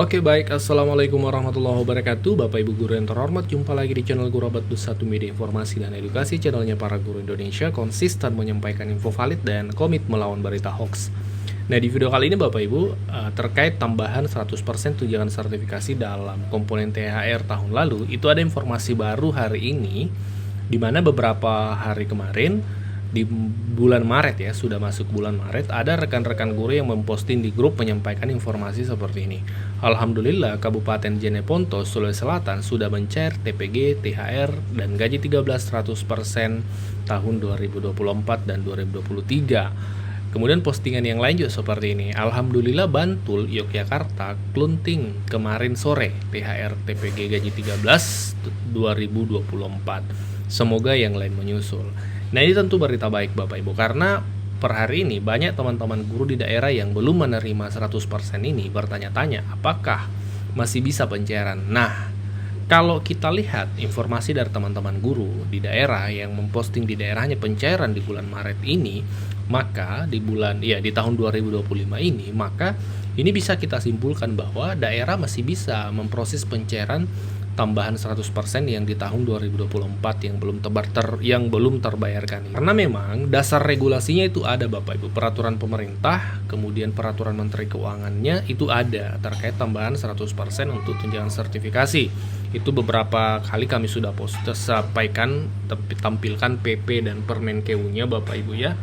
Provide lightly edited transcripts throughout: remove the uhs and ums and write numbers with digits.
Oke baik, Assalamualaikum warahmatullahi wabarakatuh. Bapak Ibu Guru yang terhormat, jumpa lagi di channel Guru Abad Satu Media Informasi dan Edukasi. Channelnya para guru Indonesia konsisten menyampaikan info valid dan komit melawan berita hoax. Nah, di video kali ini Bapak Ibu terkait tambahan 100% tunjangan sertifikasi dalam komponen THR tahun lalu, itu ada informasi baru hari ini, di mana beberapa hari kemarin di bulan Maret ya, sudah masuk bulan Maret, ada rekan-rekan guru yang memposting di grup menyampaikan informasi seperti ini. Alhamdulillah, Kabupaten Jeneponto, Sulawesi Selatan sudah mencair TPG, THR, dan gaji 13 100% tahun 2024 dan 2023. Kemudian postingan yang lain juga seperti ini. Alhamdulillah Bantul, Yogyakarta, Klunting kemarin sore THR TPG gaji 13 2024. Semoga yang lain menyusul. Nah, ini tentu berita baik Bapak Ibu, karena per hari ini banyak teman-teman guru di daerah yang belum menerima 100% ini bertanya-tanya apakah masih bisa pencairan. Nah, kalau kita lihat informasi dari teman-teman guru di daerah yang memposting di daerahnya pencairan di bulan Maret ini, maka di tahun 2025 ini, maka ini bisa kita simpulkan bahwa daerah masih bisa memproses pencairan tambahan 100% yang di tahun 2024 yang belum terbayarkan. Karena memang dasar regulasinya itu ada Bapak Ibu, peraturan pemerintah, kemudian peraturan Menteri Keuangannya itu ada terkait tambahan 100% untuk tunjangan sertifikasi. Itu beberapa kali kami sudah sampaikan, tampilkan PP dan Permenkeu-nya Bapak Ibu ya.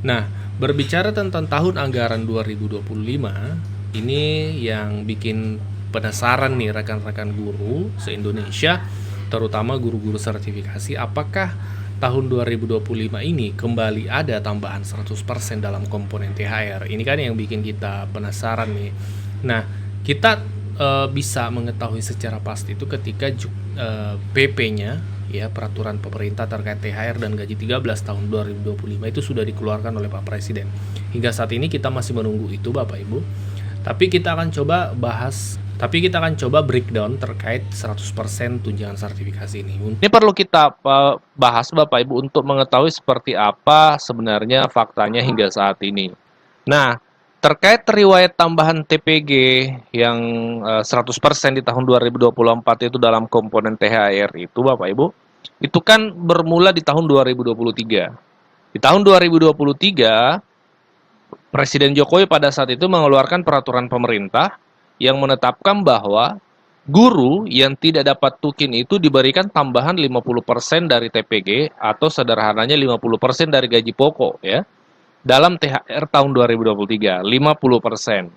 Nah, berbicara tentang tahun anggaran 2025, ini yang bikin penasaran nih rekan-rekan guru se-Indonesia, terutama guru-guru sertifikasi, apakah tahun 2025 ini kembali ada tambahan 100% dalam komponen THR. Ini kan yang bikin kita penasaran nih. Nah, kita bisa mengetahui secara pasti itu ketika PP-nya ya, peraturan pemerintah terkait THR dan gaji 13 tahun 2025 itu sudah dikeluarkan oleh Pak Presiden. Hingga saat ini kita masih menunggu itu Bapak Ibu. Tapi kita akan coba breakdown terkait 100% tunjangan sertifikasi ini. Ini perlu kita bahas Bapak Ibu untuk mengetahui seperti apa sebenarnya faktanya hingga saat ini. Nah, terkait riwayat tambahan TPG yang 100% di tahun 2024 itu dalam komponen THR itu Bapak Ibu, itu kan bermula di tahun 2023. Di tahun 2023, Presiden Jokowi pada saat itu mengeluarkan peraturan pemerintah yang menetapkan bahwa guru yang tidak dapat tukin itu diberikan tambahan 50% dari TPG atau sederhananya 50% dari gaji pokok ya. Dalam THR tahun 2023, 50%.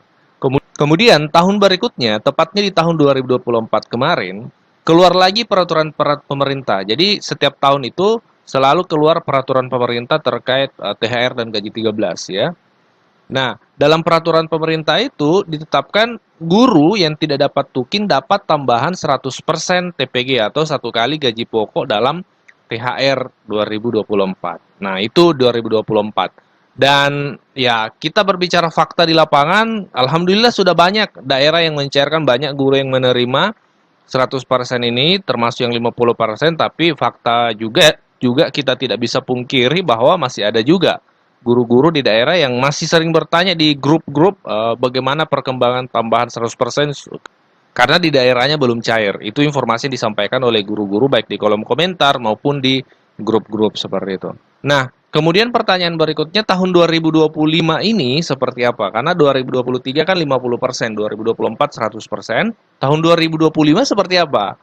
Kemudian tahun berikutnya, tepatnya di tahun 2024 kemarin, keluar lagi peraturan pemerintah. Jadi setiap tahun itu selalu keluar peraturan pemerintah terkait THR dan gaji 13 ya. Nah, dalam peraturan pemerintah itu ditetapkan guru yang tidak dapat tukin dapat tambahan 100% TPG atau satu kali gaji pokok dalam THR 2024. Nah, itu 2024. Dan ya, kita berbicara fakta di lapangan, alhamdulillah sudah banyak daerah yang mencairkan, banyak guru yang menerima 100% ini, termasuk yang 50%, tapi fakta juga kita tidak bisa pungkiri bahwa masih ada juga guru-guru di daerah yang masih sering bertanya di grup-grup bagaimana perkembangan tambahan 100% karena di daerahnya belum cair. Itu informasi yang disampaikan oleh guru-guru baik di kolom komentar maupun di grup-grup seperti itu. Nah, kemudian pertanyaan berikutnya, tahun 2025 ini seperti apa? Karena 2023 kan 50%, 2024 100%. Tahun 2025 seperti apa?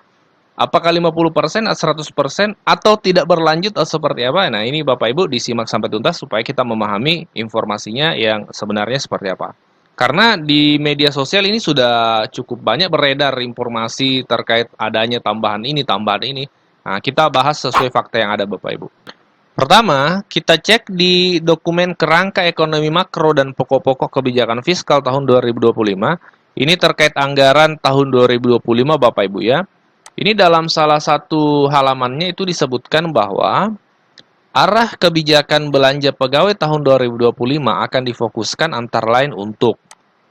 Apakah 50%, 100%, atau tidak berlanjut atau seperti apa? Nah, ini Bapak Ibu disimak sampai tuntas supaya kita memahami informasinya yang sebenarnya seperti apa. Karena di media sosial ini sudah cukup banyak beredar informasi terkait adanya tambahan ini, tambahan ini. Nah, kita bahas sesuai fakta yang ada Bapak Ibu. Pertama, kita cek di dokumen kerangka ekonomi makro dan pokok-pokok kebijakan fiskal tahun 2025. Ini terkait anggaran tahun 2025 Bapak Ibu ya. Ini dalam salah satu halamannya itu disebutkan bahwa arah kebijakan belanja pegawai tahun 2025 akan difokuskan antara lain untuk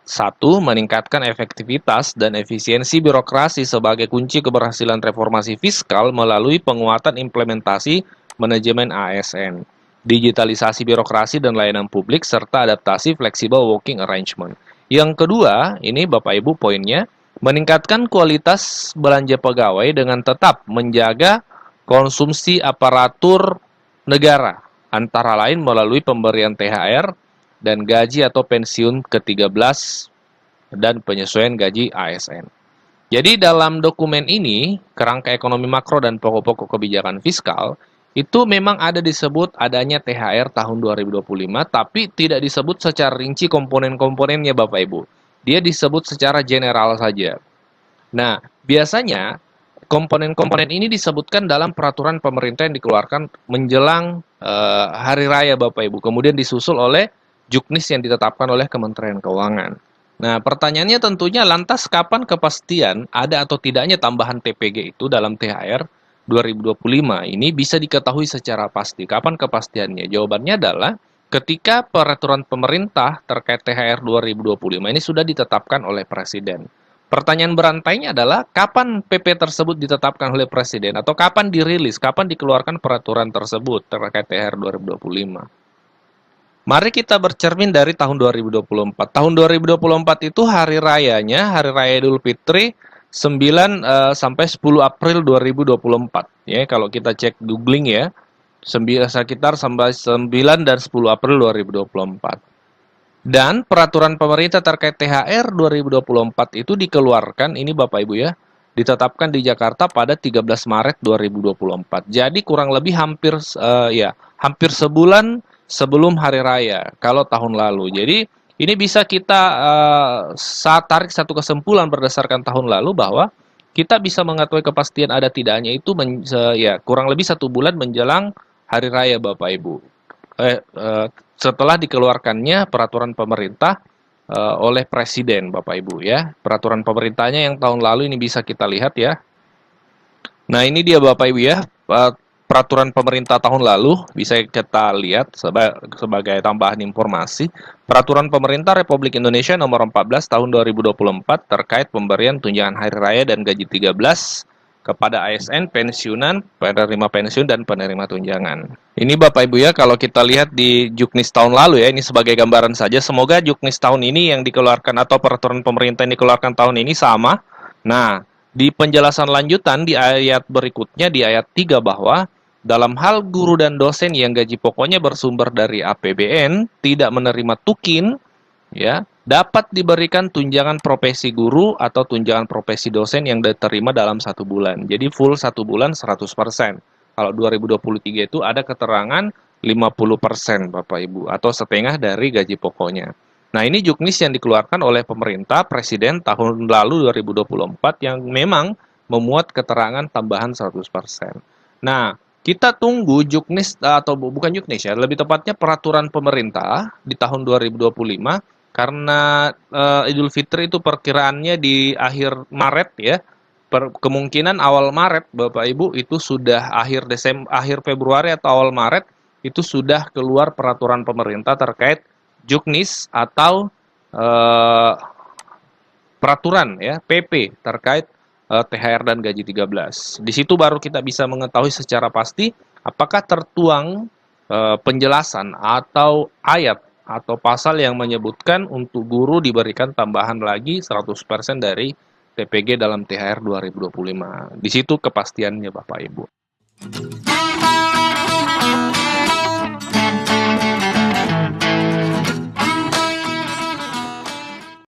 1. Meningkatkan efektivitas dan efisiensi birokrasi sebagai kunci keberhasilan reformasi fiskal melalui penguatan implementasi manajemen ASN, digitalisasi birokrasi dan layanan publik, serta adaptasi flexible working arrangement. Yang kedua, ini Bapak Ibu poinnya, Meningkatkan kualitas belanja pegawai dengan tetap menjaga konsumsi aparatur negara, antara lain melalui pemberian THR dan gaji atau pensiun ke-13 dan penyesuaian gaji ASN. Jadi dalam dokumen ini, kerangka ekonomi makro dan pokok-pokok kebijakan fiskal, itu memang ada disebut adanya THR tahun 2025, tapi tidak disebut secara rinci komponen-komponennya Bapak Ibu. Dia disebut secara general saja. Nah, biasanya komponen-komponen ini disebutkan dalam peraturan pemerintah yang dikeluarkan menjelang hari raya Bapak Ibu, kemudian disusul oleh juknis yang ditetapkan oleh Kementerian Keuangan. Nah, pertanyaannya tentunya lantas kapan kepastian ada atau tidaknya tambahan TPG itu dalam THR 2025 ini bisa diketahui secara pasti. Kapan kepastiannya? Jawabannya adalah ketika peraturan pemerintah terkait THR 2025 ini sudah ditetapkan oleh Presiden. Pertanyaan berantainya adalah kapan PP tersebut ditetapkan oleh Presiden atau kapan dirilis, kapan dikeluarkan peraturan tersebut terkait THR 2025. Mari kita bercermin dari tahun 2024. Tahun 2024 itu hari rayanya, hari raya Idul Fitri 9 sampai 10 April 2024. Ya, kalau kita cek googling ya, sekitar sampai 9 dan 10 April 2024. Dan peraturan pemerintah terkait THR 2024 itu dikeluarkan, ini Bapak Ibu ya, ditetapkan di Jakarta pada 13 Maret 2024. Jadi kurang lebih hampir sebulan sebelum hari raya kalau tahun lalu. Jadi ini bisa kita tarik satu kesimpulan berdasarkan tahun lalu bahwa kita bisa mengetahui kepastian ada tidaknya itu kurang lebih 1 bulan menjelang hari raya Bapak Ibu. Setelah dikeluarkannya peraturan pemerintah oleh Presiden Bapak Ibu ya. Peraturan pemerintahnya yang tahun lalu ini bisa kita lihat ya. Nah, ini dia Bapak Ibu ya, peraturan pemerintah tahun lalu bisa kita lihat sebagai tambahan informasi. Peraturan pemerintah Republik Indonesia nomor 14 tahun 2024 terkait pemberian tunjangan hari raya dan gaji 13 kepada ASN, pensiunan, penerima pensiun, dan penerima tunjangan. Ini Bapak Ibu ya, kalau kita lihat di Juknis tahun lalu ya, ini sebagai gambaran saja. Semoga Juknis tahun ini yang dikeluarkan atau peraturan pemerintah yang dikeluarkan tahun ini sama. Nah, di penjelasan lanjutan di ayat berikutnya, di ayat 3 bahwa dalam hal guru dan dosen yang gaji pokoknya bersumber dari APBN, tidak menerima tukin, ya, dapat diberikan tunjangan profesi guru atau tunjangan profesi dosen yang diterima dalam 1 bulan. Jadi full 1 bulan 100%. Kalau 2023 itu ada keterangan 50% Bapak Ibu, atau setengah dari gaji pokoknya. Nah, ini juknis yang dikeluarkan oleh pemerintah Presiden tahun lalu 2024 yang memang memuat keterangan tambahan 100%. Nah, kita tunggu juknis atau bukan juknis ya, lebih tepatnya peraturan pemerintah di tahun 2025 karena Idul Fitri itu perkiraannya di akhir Maret ya. Kemungkinan awal Maret Bapak Ibu itu sudah akhir Februari atau awal Maret itu sudah keluar peraturan pemerintah terkait juknis atau peraturan ya PP terkait THR dan gaji 13. Di situ baru kita bisa mengetahui secara pasti apakah tertuang penjelasan atau ayat atau pasal yang menyebutkan untuk guru diberikan tambahan lagi 100% dari TPG dalam THR 2025. Di situ kepastiannya Bapak Ibu.